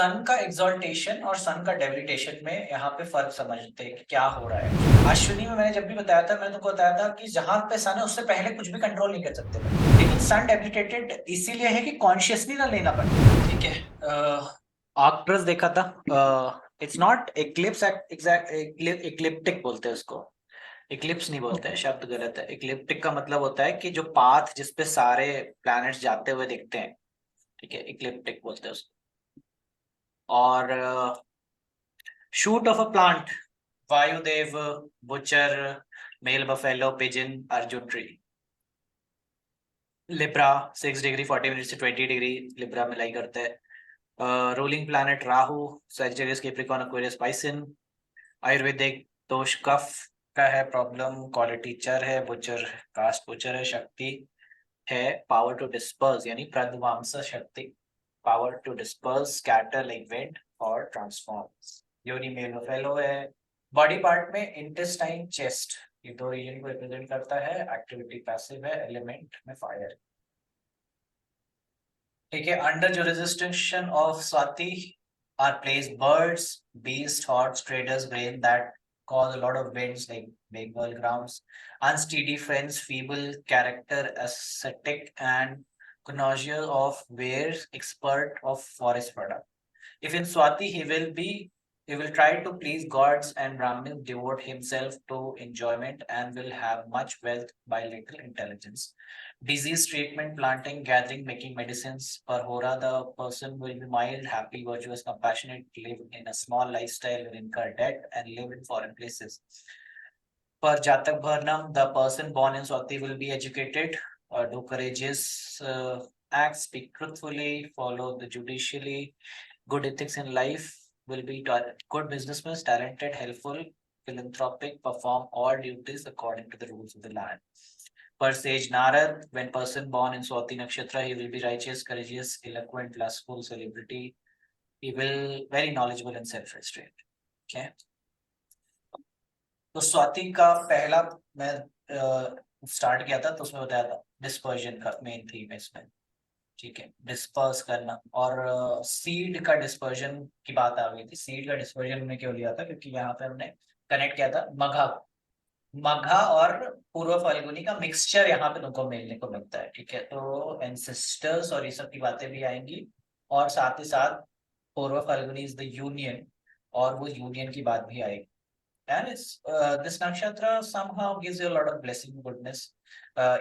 सन का एक्सॉल्टेशन और सन का डेबिलिटेशन में यहाँ पे फर्क समझते हैं कि क्या हो रहा है। अश्विनी में मैंने जब भी बताया था, मैंने तुमको बताया था कि जहां पे सन है उससे पहले कुछ भी कंट्रोल नहीं कर सकते, लेकिन सन डेबिलिटेटेड इसीलिए है कि कॉन्शियसली ना लेना पड़े। ठीक है, आर्कट्रस देखा था। It's not eclipse, exact ecliptic बोलते हैं उसको। इक्लिप्स नहीं बोलते हैं, शब्द गलत है। इक्लिप्टिक का मतलब होता है कि जो पाथ जिसपे सारे प्लैनेट्स जाते हुए दिखते हैं, ठीक है, इक्लिप्टिक बोलते हैं उसको। और shoot of a plant, Vayudev, butcher, male buffalo, pigeon, Arjun tree. Libra 6 degree 40 minute से 20 डिग्री लिब्रा में लाई करता है। Ruling planet Rahu, Sagittarius, Capricorn, Aquarius, bison. Ayurvedic दोष कफ का है, प्रॉब्लम क्वालिटी चर है, बुचर कास्ट बुचर है, शक्ति है पावर टू डिस्पर्स यानी प्रध्वांस शक्ति, power to disperse, scatter like wind और ट्रांसफॉर्म्स। योनि मेल में फेलो है। बॉडी पार्ट में इंटेस्टाइन, चेस्ट, ये दो रीजन को रिप्रेजेंट करता है। एक्टिविटी पैसिव है, एलिमेंट में फायर। ठीक है, under jurisdiction of Swati are placed birds, beasts, hordes, traders, grain that cause a lot of winds like Bengal grounds, unsteady friends, feeble character, ascetic, and connoisseur of wares, expert of forest product. If in Swati he will try to please gods and Brahmins, devote himself to enjoyment, and will have much wealth by little intelligence. Disease treatment, planting, gathering, making medicines. For Hora, the person will be mild, happy, virtuous, compassionate, live in a small lifestyle, will incur debt, and live in foreign places. For Jatak Bharnam, the person born in Swati will be educated, do courageous acts, speak truthfully, follow the judicially, good ethics in life, will be good businessman, talented, helpful, philanthropic, perform all duties according to the rules of the land. Per sage Narad, when person born in Swati Nakshatra, he will be righteous, courageous, eloquent, lustful, celebrity. He will very knowledgeable and self-restrained. Okay. तो स्वाति का पहला मैं start किया था तो उसमें बताया था डिस्पर्जन का मेन थीम है इसमें। ठीक है, डिस्पर्स करना। और सीड का डिस्पर्जन की बात आ गई थी। सीड का डिस्पर्जन हमने क्यों लिया था, क्योंकि यहाँ पे हमने कनेक्ट किया था मघा, मघा और पूर्व फाल्गुनी का मिक्सचर यहाँ पे तुमको मिलने को मिलता है। ठीक है, तो एंसेस्टर्स और ये सब की बातें भी आएंगी, और साथ ही साथ पूर्व फाल्गुनी इज द यूनियन, और वो यूनियन की बात भी आएगी। And this nakshatra somehow gives you a lot of blessing, goodness,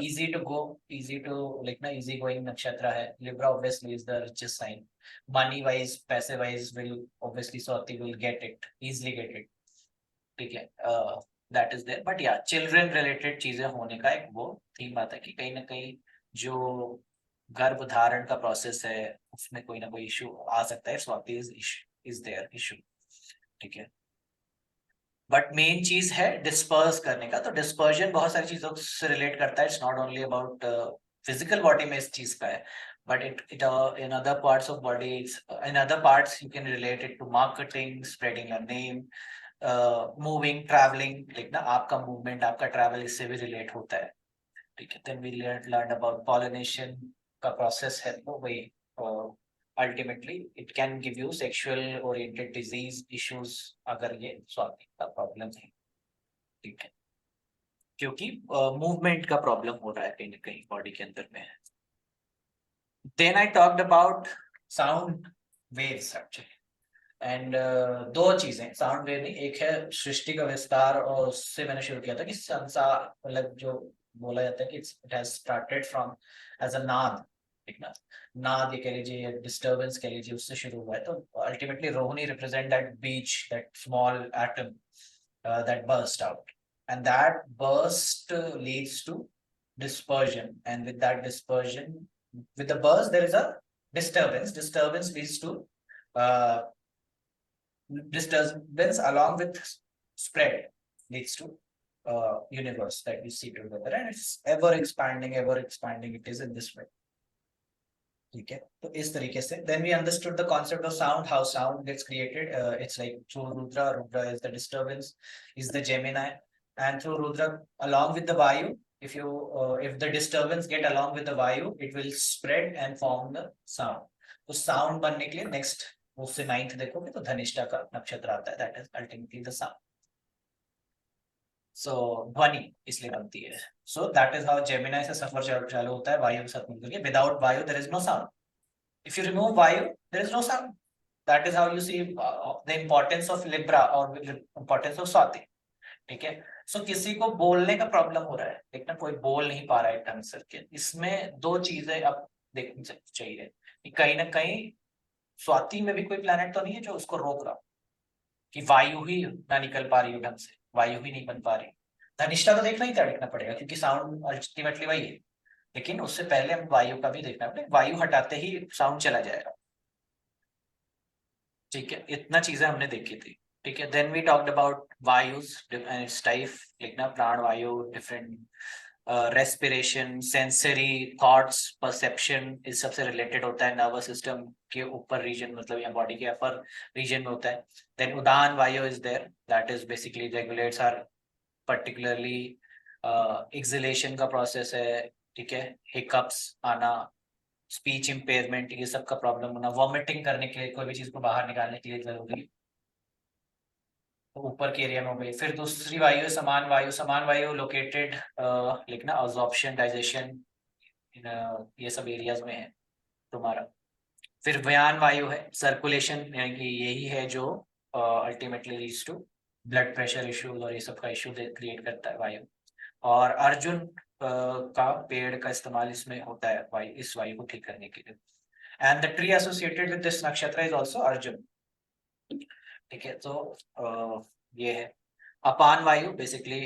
easy to go, easy to like na easy going nakshatra hai. Libra obviously is the richest sign. Money wise, passive wise will obviously Swati will get it, easily get it. ठीक है, that is there. But yeah, children related चीजें होने का एक वो theme आता है कि कहीं ना कहीं जो गर्भ धारण का प्रोसेस है उसमें कोई ना कोई इशू आ सकता है। Swati is there issue. ठीक है, बट मेन चीज है डिस्पर्स करने का। तो डिस्पर्जन बहुत सारी चीजों से रिलेट करता है। It's not only about physical body में इस चीज का है, but it in other parts of body, in other parts you can relate it to marketing, spreading your name, moving, travelling, like ना आपका मूवमेंट, आपका ट्रैवल इससे भी रिलेट होता है। ठीक है, then we learn about pollination का प्रोसेस है, तो वही ultimately it can give you sexual oriented disease issues अगर ये स्वाति का प्रॉब्लम है। ठीक है, क्योंकि मूवमेंट का प्रॉब्लम हो रहा है कहीं ना कहीं बॉडी के अंदर में। Then I talked about sound waves actually, and दो चीजें साउंड वेव नहीं, एक है सृष्टि का विस्तार, और उससे मैंने शुरू किया था कि संसार मतलब जो बोला जाता है कि it has started from as a नाद। ठीक ना, नाद ये कह लीजिए, डिस्टर्बेंस कह लीजिए, उससे शुरू हुआ है। तो अल्टीमेटली रोहिणी रिप्रेजेंट दैट बीच, that small atom that burst out, and that burst leads to dispersion, and with that dispersion, with the burst there is a disturbance leads to uh, disturbance, along with spread leads to universe that we see together, and it's ever expanding, it is in this way. ठीक है, तो इस तरीके से then we understood the concept of sound, how sound gets created. It's like through Rudra is the disturbance, is the Gemini, and through Rudra along with the Vayu, if the disturbance get along with the Vayu, it will spread and form the sound. तो sound बनने के लिए next उससे 9th देखोगे तो धनिष्ठा का नक्षत्र आता है, दैट इज अल्टीमेटली द सन। सो ध्वनि इसलिए बनती है। So that is how Gemini से सफर चालू होता है वायु के साथ मिलकर के। Without vayu there is no sound, if you remove vayu there is no sound. That is how you see the importance of Libra और इम्पोर्टेंस ऑफ स्वाति। ठीक है। सो किसी को बोलने का प्रॉब्लम हो रहा है, लेकिन कोई बोल नहीं पा रहा है ढंग से, इसमें दो चीजें अब देखनी चाहिए कि कहीं ना कहीं स्वाति में भी कोई प्लैनेट तो नहीं है जो उसको रोक रहा हो कि वायु ही ना निकल पा रही हो ढंग से, वायु ही नहीं बन पा रही। धनिष्ठा तो देखना ही देखना पड़ेगा क्योंकि साउंड अल्टीमेटली वही है, लेकिन उससे पहले हम वायु का भी देखना पड़ेगा। वायु हटाते ही साउंड चला जाएगा। ठीक है, इतना चीजें हमने देखी थी। ठीक है, then we talked about vayus and its type, लिखना prana vayu, different respiration, sensory, thoughts, perception, इस सबसे रिलेटेड होता है। नर्वस सिस्टम के ऊपर रीजन, मतलब या बॉडी के अपर रीजन में होता है। देन उदान वायु is there, that is basically regulates or particularly exhalation का प्रोसेस है। ठीक है, हिकअप्स आना, स्पीच इम्पेयरमेंट, ये सब का प्रॉब्लम होना, वॉमिटिंग करने के लिए, कोई भी चीज को बाहर निकालने के लिए जरूरी है, तो ऊपर के एरिया में हो गई। फिर दूसरी वायु है समान वायु। समान वायु लोकेटेड लिखना ऑब्जॉर्प्शन, डाइजेशन, ये सब एरियाज में है तुम्हारा। फिर व्यान वायु है सर्कुलेशन, यानी कि यही है जो ultimately leads to blood pressure issues और ये सब का इश्यू क्रिएट करता है वायु। और अर्जुन का पेड़ का इस्तेमाल इसमें होता है वायु, इस वायु को ठीक करने के लिए। And the tree associated with this nakshatra is also Arjun. ठीक है, तो ये है अपान वायु, बेसिकली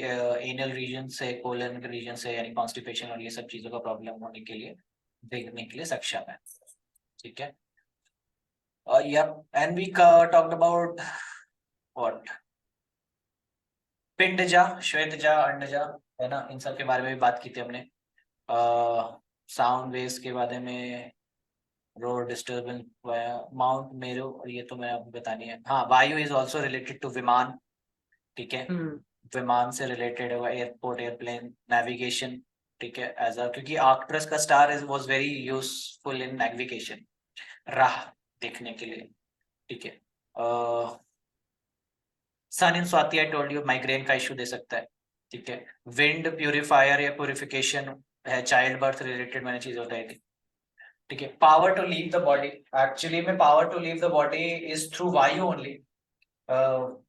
एनल रीजन से, कोलन रीजन से, यानी कॉन्स्टिपेशन और ये सब चीजों का प्रॉब्लम होने के लिए देखने के लिए सक्षम है। ठीक है, और and we talked about what, pindaja, shvetaja, andaja, है ना, इन सब के बारे में भी बात की थी हमने। साउंड वेव्स के बारे में, रोड डिस्टर्बेंस, माउंट मेरू, और ये तो मैं आपको बतानी है। हाँ, वायु इज ऑल्सो रिलेटेड टू विमान। ठीक है, विमान से रिलेटेड है, एयरपोर्ट, एयरप्लेन, नेविगेशन। ठीक है, एज अ, क्योंकि आर्कट्रस का star is was very useful in navigation, राह देखने के लिए। ठीक है, sun in Swati, I told you, migraine का इश्यू दे सकता है। ठीक है, विंड प्यूरिफायर या प्यूरिफिकेशन है, चाइल्ड बर्थ रिलेटेड मैंने चीज बताई थी। ठीक है, power to leave the body, actually में power to leave the body is through vayu only,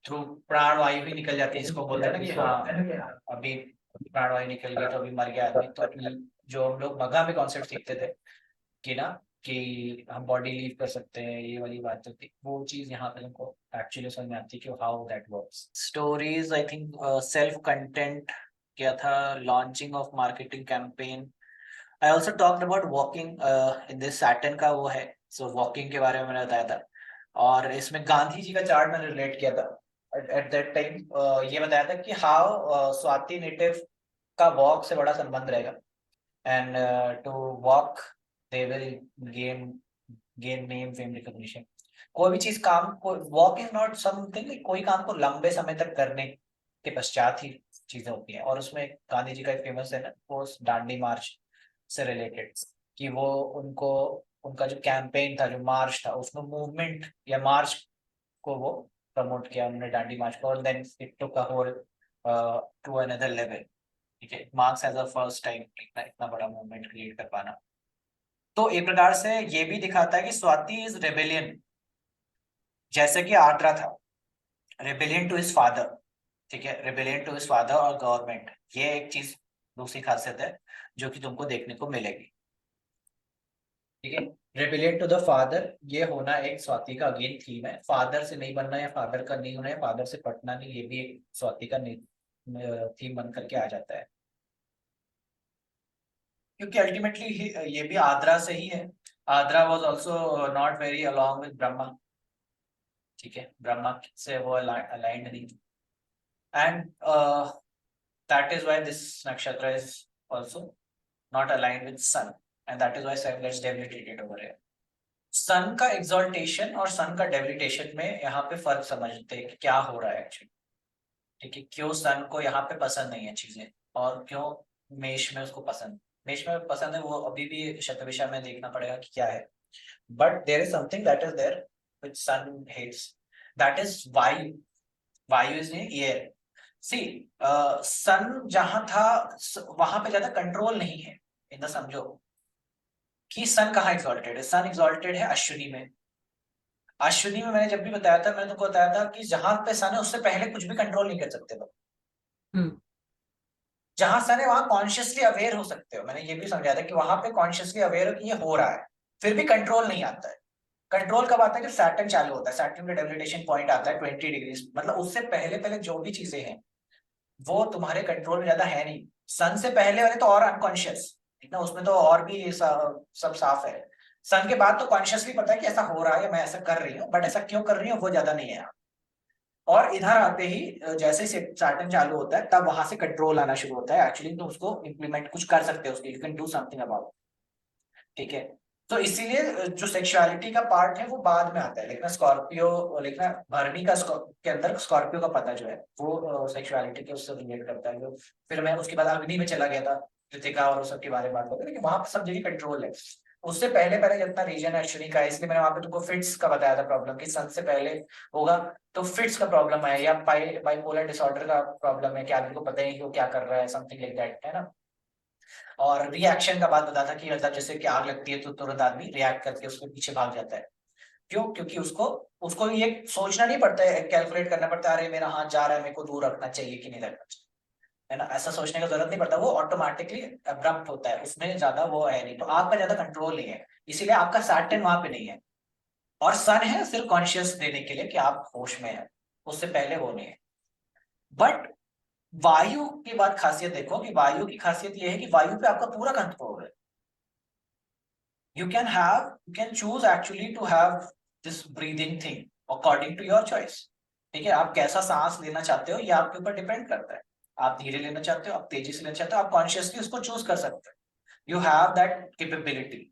through prana vayu ही निकल जाती है। इसको बोलते हैं ना कि हाँ अभी प्राण वायु निकल गई तो अभी मर गया आदमी। तो जो हम लोग मगहा में कॉन्सेप्ट सीखते थे कि ना कि हम बॉडी लीव कर सकते हैं, ये वाली बात होती, वो चीज यहाँ पे हमको एक्चुअली समझ में आती है कि how that works. Stories, I think self content क्या था, launching of marketing campaign. I also talked about walking in this Saturn का वो है, सो वॉकिंग के बारे में मैंने बताया था। और इसमें गांधी जी का चार्ट मैंने रिलेट किया था एट दैट टाइम। ये बताया था कि हाउ स्वाति नेटिव का वॉक से बड़ा संबंध रहेगा, and to walk they will gain gain name, fame, recognition. कोई भी चीज काम को, वॉक इज नॉट समथिंग, कोई काम को लंबे समय तक करने के पश्चात ही चीजें होती हैं। और उसमें गांधी जी का एक फेमस है ना, वो दांडी मार्च से रिलेटेड, कि वो उनको, उनका जो कैंपेन था, जो मार्च था, उसमें मूवमेंट या मार्च को वो प्रमोट किया उन्होंने, दांडी मार्च को, और then it took a whole to another level. ठीक है, marks as a first time इतना बड़ा मूवमेंट क्रिएट कर पाना। तो एक प्रकार से ये भी दिखाता है कि स्वाति इज रेबेलियन, जैसे कि आर्द्रा था रेबेलियन टू हिज फादर। ठीक है, रेबेलियन टू हिज फादर और गवर्नमेंट, ये एक चीज दूसरी खासियत है जो कि तुमको देखने को मिलेगी। ठीक है, रेबेलियन टू द फादर, ये होना एक स्वाति का अगेन थीम है। फादर से नहीं बनना या फादर का नहीं होना या फादर से पटना नहीं, ये भी एक स्वाति का थीम बन करके आ जाता है, क्योंकि अल्टीमेटली ये भी आद्रा से ही है। Ardra was also not very along with Brahma. ठीक है, ब्रह्मा से वो अलाइंड नहीं, and that is why this nakshatra is also not aligned with sun, and that is why sun gets debilitated over here. Sun का एक्सॉल्टेशन और सन का डेबिलिटेशन में यहाँ पे फर्क समझते हैं कि क्या हो रहा है एक्चुअली। ठीक है, क्यों सन को यहाँ पे पसंद नहीं है चीजें, और क्यों मेष में उसको पसंद, मेष में पसंद है, वो अभी भी शतभिषा में देखना पड़ेगा कि क्या है। But there is something that is there, which sun hits, that is vayu. वायु इज एयर। सी सन जहां था वहां पे ज्यादा कंट्रोल नहीं है, इन द समझो कि सन कहाँ एग्जॉल्टेड है। सन एग्जॉल्टेड है अश्विनी में। अश्विनी में मैंने जब भी बताया था, मैंने तुमको बताया था कि जहां पे सन है उससे पहले कुछ भी कंट्रोल नहीं कर सकते तुम। जहां सन है वहां कॉन्शियसली अवेयर हो सकते हो। मैंने ये भी समझाया था कि वहां पे कॉन्शियसली अवेयर हो कि ये हो रहा है, फिर भी कंट्रोल नहीं आता है। कंट्रोल कब आता है? जब सैटर्न चालू होता है, सैटर्न का डेविटेशन पॉइंट आता है 20 डिग्री, मतलब उससे पहले पहले जो भी चीजें हैं वो तुम्हारे कंट्रोल में ज्यादा है नहीं। सन से पहले वाले तो और अनकॉन्शियस, ठीक ना, उसमें तो और भी सब साफ है। सन के बाद तो कॉन्शियसली पता है कि ऐसा हो रहा है, मैं ऐसा कर रही हूँ, बट ऐसा क्यों कर रही हूँ वो ज्यादा नहीं है। और इधर आते ही जैसे सैटर्न चालू होता है तब वहां से कंट्रोल आना शुरू होता है। एक्चुअली तो उसको इम्प्लीमेंट कुछ कर सकते हो उसके, you can do something about, ठीक है। तो इसीलिए जो सेक्सुअलिटी का पार्ट है वो बाद में आता है, लेकिन स्कॉर्पियो, लेकिन भरणी का के अंदर स्कॉर्पियो का पता जो है वो सेक्सुअलिटी के उससे रिलेट करता है। जो फिर मैं उसके बाद अग्नि में चला गया था, कृतिका और उस सब के बारे में बात करते, लेकिन वहां पर सब जगह कंट्रोल है। उससे पहले पहले जितना रीजन है अश्विनी का, इसलिए मैंने वहां पे तुमको फिट्स का बताया था प्रॉब्लम, कि सन से पहले होगा तो फिट्स का प्रॉब्लम है, या बाइपोलर डिसऑर्डर का प्रॉब्लम है कि आदमी को पता ही नहीं कि वो क्या कर रहा है, समथिंग लाइक दैट, है ना। और रिएक्शन का बात बता था कि मतलब जैसे कि आग लगती है तो तुरंत आदमी रिएक्ट करके उसके पीछे भाग जाता है। क्यों? क्योंकि उसको उसको ये सोचना नहीं पड़ता है, कैलकुलेट करना पड़ता है, अरे मेरा हाथ जा रहा है, मेरे को दूर रखना चाहिए कि नहीं रखना चाहिए, है ना। ऐसा सोचने का जरूरत नहीं पड़ता, वो ऑटोमेटिकली अब्रप्ट होता है, उसमें ज्यादा वो है नहीं, तो आपका ज्यादा कंट्रोल नहीं है, इसीलिए आपका सैटर्न वहां पे नहीं है। और सन है सिर्फ कॉन्शियस देने के लिए कि आप होश में है, उससे पहले वो नहीं है। बट वायु की बात खासियत देखो, कि वायु की खासियत ये है कि वायु पे आपका पूरा कंट्रोल है। you can choose actually to have this breathing thing according to your choice, ठीक है। आप कैसा सांस लेना चाहते हो ये आपके ऊपर डिपेंड करता है। आप धीरे लेना चाहते हो, आप तेजी से लेना चाहते हो, आप कॉन्शियसली उसको चूज कर सकते हो। यू हैव दैट केपेबिलिटी,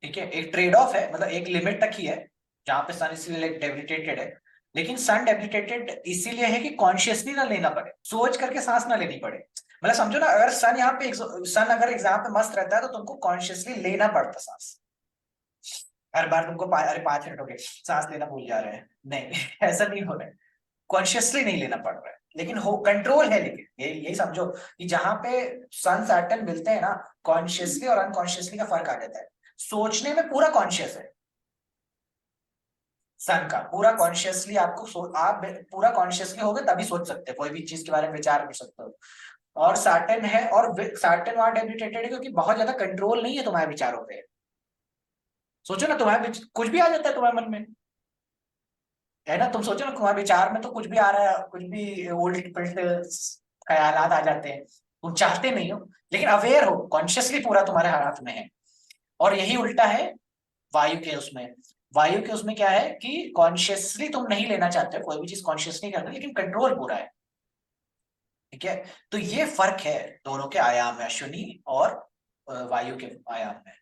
ठीक है। एक ट्रेड ऑफ है, मतलब एक लिमिट तक ही है जहां पे सन इसलिए डेबिलिटेटेड है। लेकिन सन डेबिलिटेटेड इसीलिए है कि कॉन्शियसली ना लेना पड़े, सोच करके सांस ना लेनी पड़े। मतलब समझो ना, अगर सन यहाँ पे सन अगर एग्जाम पे मस्त रहता है तो तुमको कॉन्शियसली लेना पड़ता सांस। हर बार तुमको अरे 5 मिनट हो गए, सांस लेना भूल जा रहे हैं, नहीं ऐसा नहीं हो रहा है। कॉन्शियसली नहीं लेना पड़ रहा है, लेकिन हो कंट्रोल है। लेकिन यही समझो कि जहां पे सन सैटर्न मिलते हैं ना, कॉन्शियसली और अनकॉन्शियसली का फर्क आ जाता है। सोचने में पूरा कॉन्शियस है सन का, पूरा कॉन्शियसली आप पूरा कॉन्शियसली होगे तभी सोच सकते हो, कोई भी चीज के बारे में विचार कर सकते हो। और सैटर्न है, और सैटर्न वहां डेबिलिटेटेड है क्योंकि बहुत ज्यादा कंट्रोल नहीं है तुम्हारे विचारों पे। सोचो ना, तुम्हारे कुछ भी आ जाता है तुम्हारे मन में, है ना। तुम सोचो ना, तुम्हारे विचार में तो कुछ भी आ रहा है, कुछ भी उल्ट पुल्ट ख्यालात आ जाते हैं, तुम चाहते नहीं हो, लेकिन अवेयर हो, कॉन्शियसली पूरा तुम्हारे हाथ में है। और यही उल्टा है वायु के उसमें। वायु के उसमें क्या है कि कॉन्शियसली तुम नहीं लेना चाहते हो, कोई भी चीज कॉन्शियस नहीं करते, लेकिन कंट्रोल पूरा है, ठीक है। तो ये फर्क है दोनों के आयाम में, अश्विनी और वायु के आयाम में,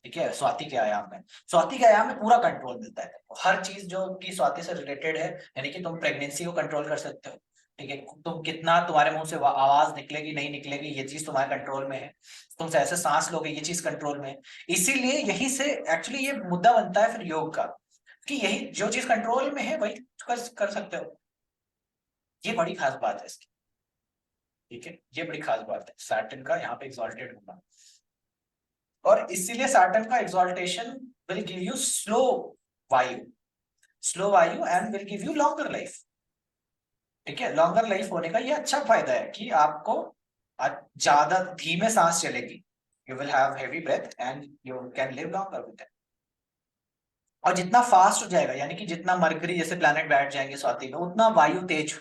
ठीक है। स्वाति के आयाम में, स्वाति के आयाम में पूरा कंट्रोल मिलता है तुमको, हर चीज जो कि स्वाति से रिलेटेड है, यानी कि तुम प्रेगनेंसी को कंट्रोल कर सकते हो, ठीक है। तुम कितना तुम्हारे मुंह से आवाज निकलेगी नहीं निकलेगी ये चीज तुम्हारे कंट्रोल में है। तुम ऐसे सांस लोगे ये चीज कंट्रोल में है। इसीलिए यही से एक्चुअली ये मुद्दा बनता है फिर योग का, कि यही जो चीज कंट्रोल में है वही कर सकते हो। ये बड़ी खास बात है इसकी, ठीक है। ये बड़ी खास बात है सैटर्न का यहाँ पे एग्जॉल्टेड होना। और इसीलिए सैटर्न का एग्जॉल्टेशन विल गिव यू वायु स्लो वायु and will give you longer life, ठीक है। लॉन्गर लाइफ होने का ये अच्छा फायदा है कि आपको ज्यादा धीमे सांस चलेगी, you will have heavy breath and you can live longer with it. और जितना फास्ट हो जाएगा, यानी कि जितना मरकरी जैसे प्लैनेट बैठ जाएंगे स्वाति में, उतना वायु तेज,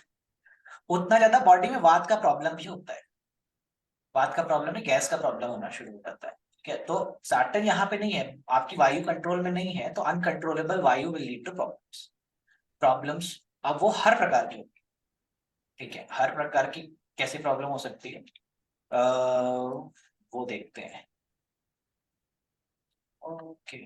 उतना ज्यादा बॉडी में वात का प्रॉब्लम भी होता है। बात का प्रॉब्लम है, गैस का प्रॉब्लम होना शुरू हो जाता है, ठीक है। तो सैटर्न यहाँ पे नहीं है, आपकी वायु कंट्रोल में नहीं है, तो अनकंट्रोलेबल वायु will lead to problems. Problems अब वो हर प्रकार की होगी, ठीक है। हर प्रकार की कैसी प्रॉब्लम हो सकती है, वो देखते हैं। ओके।